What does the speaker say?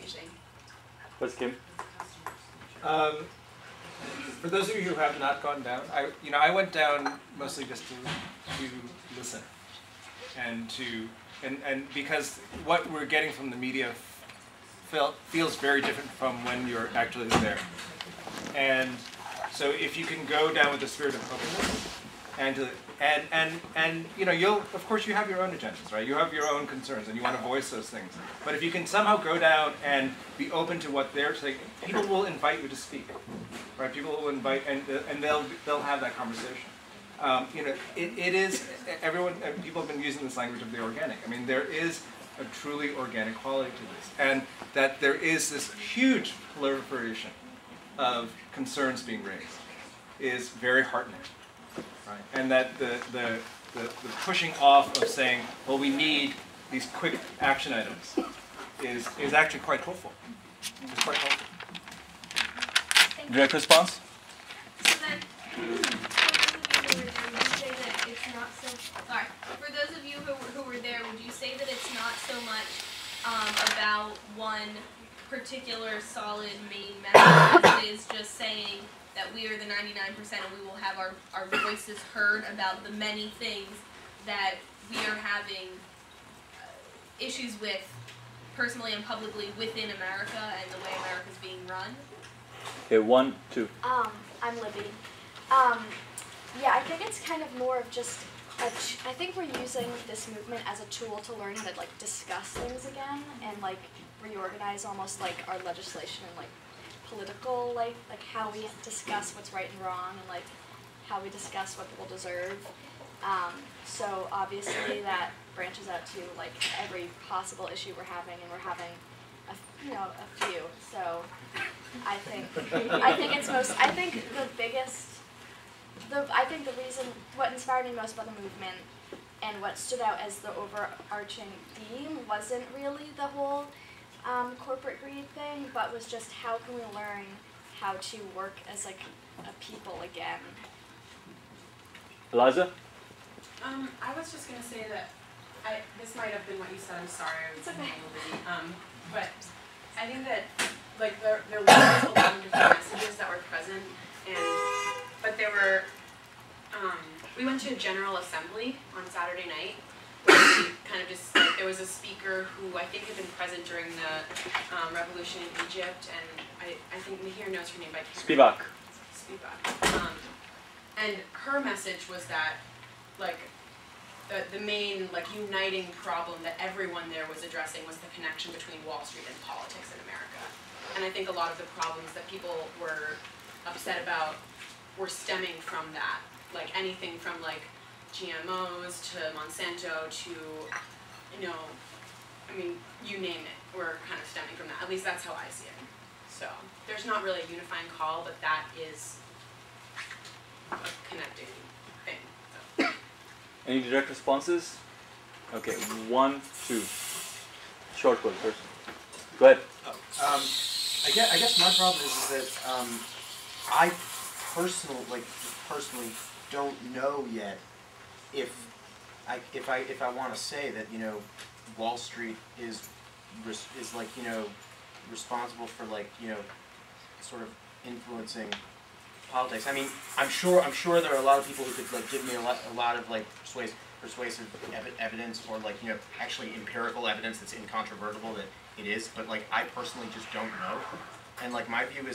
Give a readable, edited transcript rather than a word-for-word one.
changing. What's Kim? For those of you who have not gone down, I went down mostly just to listen, and because what we're getting from the media feels very different from when you're actually there. And so if you can go down with the spirit of openness, and you'll, of course, you have your own agendas, right? You have your own concerns, and you want to voice those things. But if you can somehow go down and be open to what they're saying, people will invite you to speak, right? People will invite, and they'll have that conversation. It is everyone. People have been using this language of the organic. I mean, there is a truly organic quality to this, and that there is this huge proliferation of concerns being raised is very heartening, right? And that the pushing off of saying, well, we need these quick action items is actually quite hopeful. It's quite hopeful. Direct response? For those of you who were there, would you say that it's not so much about one particular solid main message as it is just saying that we are the 99% and we will have our voices heard about the many things that we are having issues with personally and publicly within America and the way America is being run? Okay, 1, 2. I'm Libby. Yeah, I think it's kind of more of just I think we're using this movement as a tool to learn how to discuss things again and reorganize almost our legislation and political how we discuss what's right and wrong and how we discuss what people deserve. So obviously that branches out to every possible issue we're having, and we're having a few. So I think the reason, what inspired me most about the movement and what stood out as the overarching theme wasn't really the whole corporate greed thing, but was just how can we learn how to work as a people again. Eliza? I was just going to say that this might have been what you said. I'm sorry. It's okay. But I think that there was a lot of different messages that were present, but there were. We went to a General Assembly on Saturday night, where we kind of just there was a speaker who I think had been present during the revolution in Egypt, and I think Mihir knows her name, but I can't remember. Spivak. And her message was that the main uniting problem that everyone there was addressing was the connection between Wall Street and politics in America. And I think a lot of the problems that people were upset about were stemming from that. Anything from GMOs to Monsanto to, you name it, were kind of stemming from that. At least that's how I see it. So there's not really a unifying call, but that is a connecting thing. So. Any direct responses? Okay, 1, 2. Short quote first. Go ahead. I guess my problem is that I personally don't know yet if I want to say that Wall Street is responsible for sort of influencing politics. I mean, I'm sure there are a lot of people who could give me a lot of persuasive evidence or actually empirical evidence that's incontrovertible that it is, but I personally just don't know. And my view is